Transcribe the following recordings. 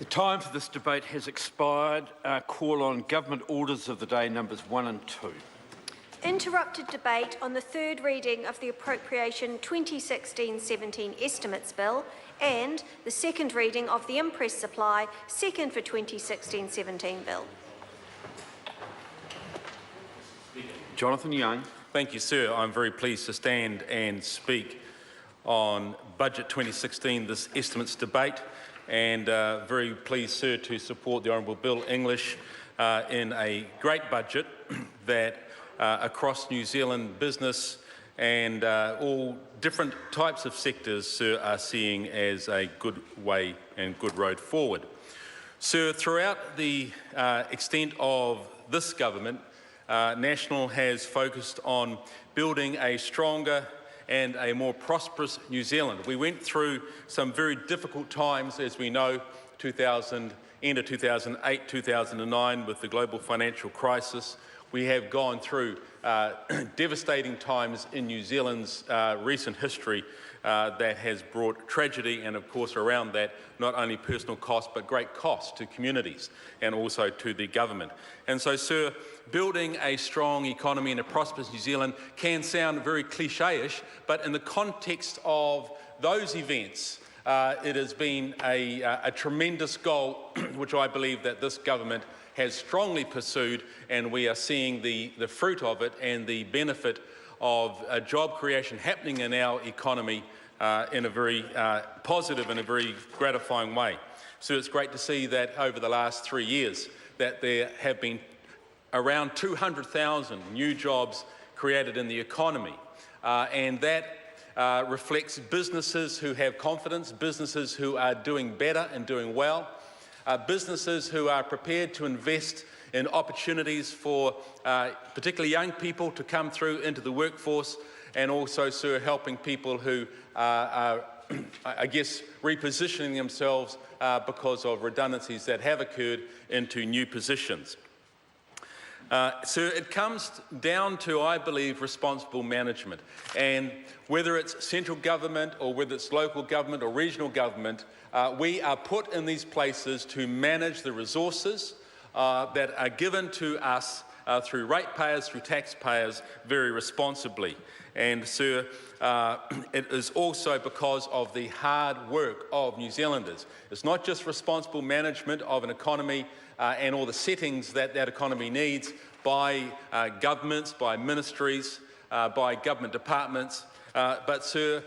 The time for this debate has expired. Call on Government Orders of the Day numbers 1 and 2. Interrupted debate on the third reading of the Appropriation 2016-17 Estimates Bill and the second reading of the Imprest Supply second for 2016-17 Bill. Jonathan Young. Thank you, sir. I'm very pleased to stand and speak on Budget 2016, this estimates debate, and very pleased, sir, to support the Honourable Bill English in a great budget that across New Zealand business and all different types of sectors, sir, are seeing as a good way and good road forward. Sir, throughout the extent of this government, National has focused on building a stronger and a more prosperous New Zealand. We went through some very difficult times, as we know, end of 2008, 2009 with the global financial crisis. We have gone through devastating times in New Zealand's recent history that has brought tragedy and, of course, around that, not only personal cost, but great cost to communities and also to the government. And so, sir, building a strong economy and a prosperous New Zealand can sound very cliche-ish, but in the context of those events, it has been a tremendous goal, which I believe that this government has strongly pursued, and we are seeing the fruit of it and the benefit of job creation happening in our economy in a very positive and a very gratifying way. So it's great to see that over the last 3 years that there have been around 200,000 new jobs created in the economy, and that reflects businesses who have confidence, businesses who are doing better and doing well, businesses who are prepared to invest in opportunities for particularly young people to come through into the workforce, and also, sir, helping people who are, I guess, repositioning themselves because of redundancies that have occurred into new positions. So it comes down to, I believe, responsible management. And whether it's central government or whether it's local government or regional government, we are put in these places to manage the resources that are given to us through ratepayers, through taxpayers, very responsibly. And, sir, it is also because of the hard work of New Zealanders. It's not just responsible management of an economy and all the settings that that economy needs by governments, by ministries, by government departments, but, sir,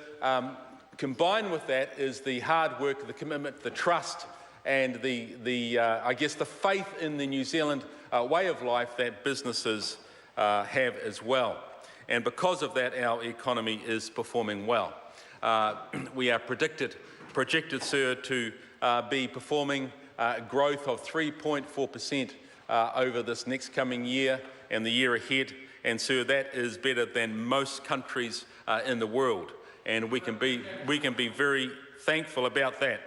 combined with that is the hard work, the commitment, the trust, and I guess the faith in the New Zealand way of life that businesses have as well. And because of that, our economy is performing well. We are projected, sir, to be performing growth of 3.4% over this next coming year and the year ahead. And, sir, that is better than most countries in the world. And we can be very thankful about that,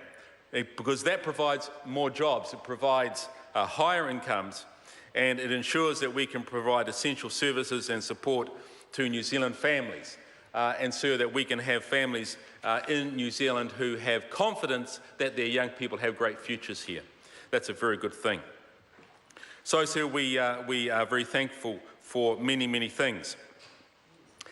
because that provides more jobs, it provides higher incomes, and it ensures that we can provide essential services and support to New Zealand families, and so that we can have families in New Zealand who have confidence that their young people have great futures here. That's a very good thing. So, sir, we are very thankful for many, many things.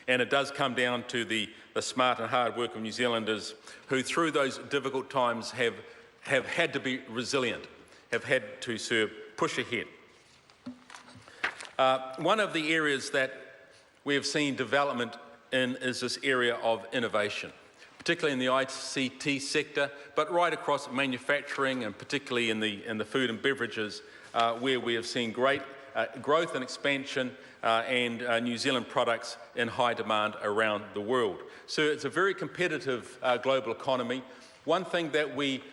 And it does come down to the smart and hard work of New Zealanders who, through those difficult times, have had to be resilient, have had to, sir, push ahead. One of the areas that we have seen development in is this area of innovation, particularly in the ICT sector, but right across manufacturing and particularly in the food and beverages, where we have seen great growth and expansion and New Zealand products in high demand around the world. So it's a very competitive global economy. One thing that we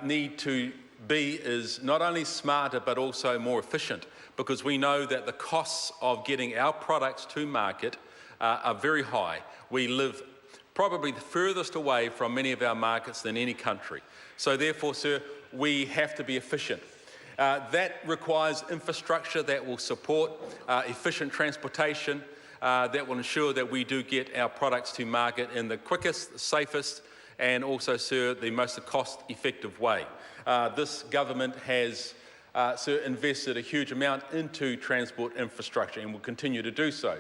need to be is not only smarter but also more efficient, because we know that the costs of getting our products to market are very high. We live probably the furthest away from many of our markets than any country. So therefore, sir, we have to be efficient. That requires infrastructure that will support efficient transportation, that will ensure that we do get our products to market in the quickest, safest and also, sir, the most cost-effective way. This government has, sir, invested a huge amount into transport infrastructure and will continue to do so.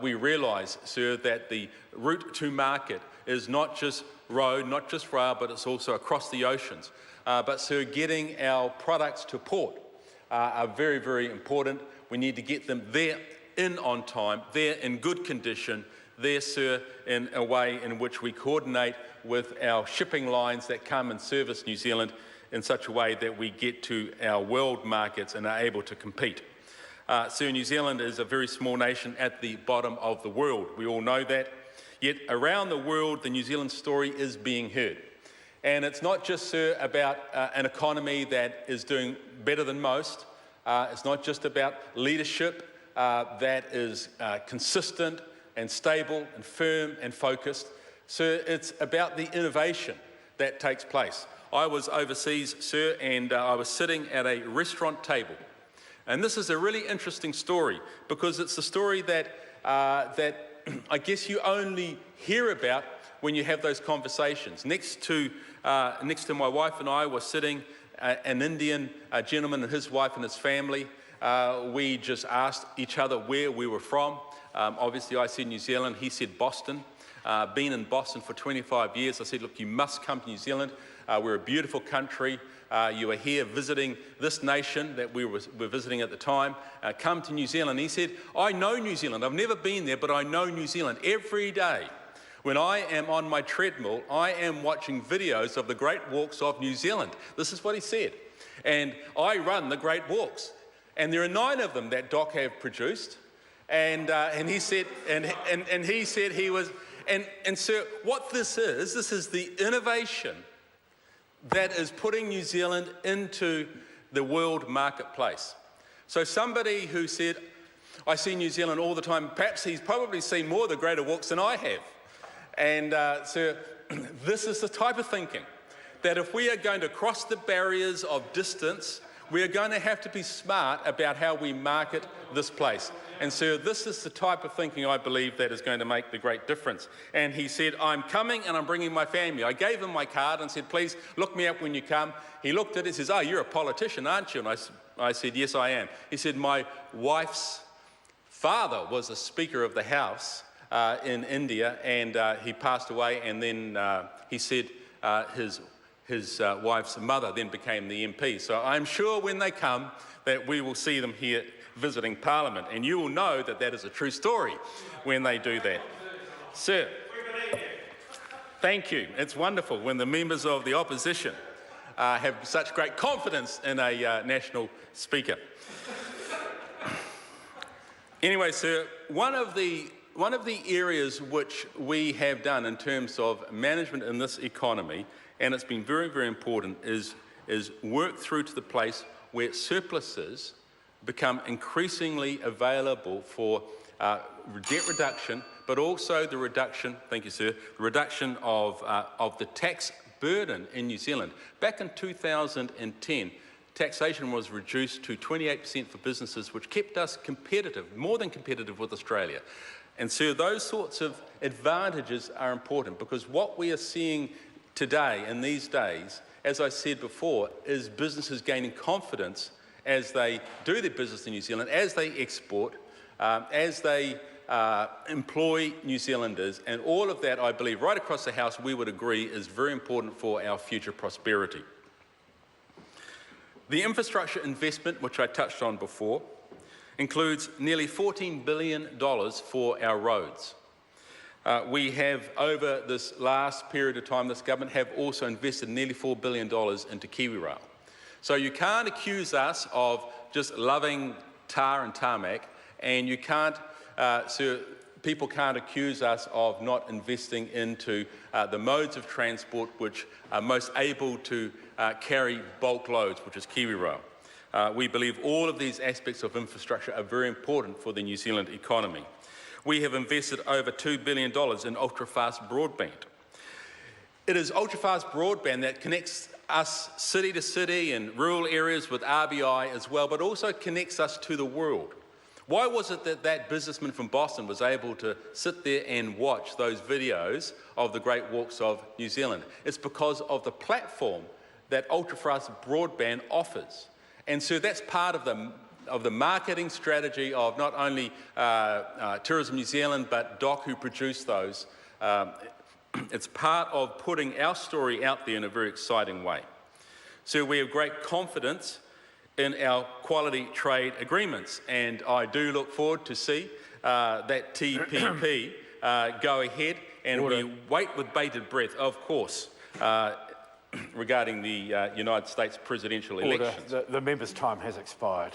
We realise, sir, that the route to market is not just road, not just rail, but it's also across the oceans. But, sir, getting our products to port are very, very important. We need to get them there in on time, there in good condition, there, sir, in a way in which we coordinate with our shipping lines that come and service New Zealand in such a way that we get to our world markets and are able to compete. Sir, New Zealand is a very small nation at the bottom of the world. We all know that. Yet around the world, the New Zealand story is being heard. And it's not just, sir, about an economy that is doing better than most. It's not just about leadership that is consistent and stable and firm and focused. Sir, it's about the innovation that takes place. I was overseas, sir, and I was sitting at a restaurant table. And this is a really interesting story because it's the story that I guess you only hear about when you have those conversations. Next to my wife and I were sitting an Indian gentleman and his wife and his family. We just asked each other where we were from. Obviously, I said New Zealand. He said Boston. Been in Boston for 25 years. I said, look, you must come to New Zealand. We're a beautiful country. You are here visiting this nation that we were visiting at the time. Come to New Zealand. He said, I know New Zealand. I've never been there, but I know New Zealand. Every day when I am on my treadmill, I am watching videos of the Great Walks of New Zealand. This is what he said. And I run the Great Walks. And there are 9 of them that Doc have produced. And he said, and he said he was, and sir, what this is the innovation that is putting New Zealand into the world marketplace. So somebody who said, I see New Zealand all the time, perhaps he's probably seen more of the greater walks than I have. And sir, this is the type of thinking that if we are going to cross the barriers of distance, we are going to have to be smart about how we market this place. And sir, this is the type of thinking I believe that is going to make the great difference. And he said, I'm coming and I'm bringing my family. I gave him my card and said, please look me up when you come. He looked at it and says, oh, you're a politician, aren't you? And I said, yes, I am. He said, my wife's father was a Speaker of the House in India, and he passed away, and then he said his wife's mother then became the MP. So I'm sure when they come that we will see them here visiting Parliament, and you will know that that is a true story when they do that. Sir, thank you. It's wonderful when the members of the opposition have such great confidence in a national speaker. Anyway, sir, one of the areas which we have done in terms of management in this economy, and it's been very, very important, is work through to the place where surpluses become increasingly available for debt reduction, but also the reduction, thank you, sir, the reduction of the tax burden in New Zealand. Back in 2010, taxation was reduced to 28% for businesses, which kept us competitive, more than competitive with Australia. And so those sorts of advantages are important because what we are seeing today, in these days, as I said before, is businesses gaining confidence as they do their business in New Zealand, as they export, as they employ New Zealanders, and all of that, I believe, right across the House, we would agree is very important for our future prosperity. The infrastructure investment, which I touched on before, includes nearly $14 billion for our roads. We have, over this last period of time, this government have also invested nearly $4 billion into KiwiRail. So you can't accuse us of just loving tar and tarmac, and you can't, people can't accuse us of not investing into the modes of transport which are most able to carry bulk loads, which is KiwiRail. We believe all of these aspects of infrastructure are very important for the New Zealand economy. We have invested over $2 billion in ultra-fast broadband. It is ultra-fast broadband that connects us city to city and rural areas with RBI as well, but also connects us to the world. Why was it that that businessman from Boston was able to sit there and watch those videos of the Great Walks of New Zealand? It's because of the platform that ultra-fast broadband offers. And so that's part of the marketing strategy of not only Tourism New Zealand, but DOC, who produced those. It's part of putting our story out there in a very exciting way. So we have great confidence in our quality trade agreements, and I do look forward to see that TPP go ahead, and we wait with bated breath, of course, regarding the United States presidential elections. The member's time has expired.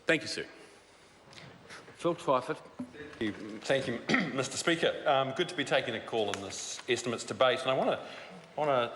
Thank you, sir. Phil Twyford. Thank you, Mr. Speaker. Good to be taking a call in this estimates debate, and I want to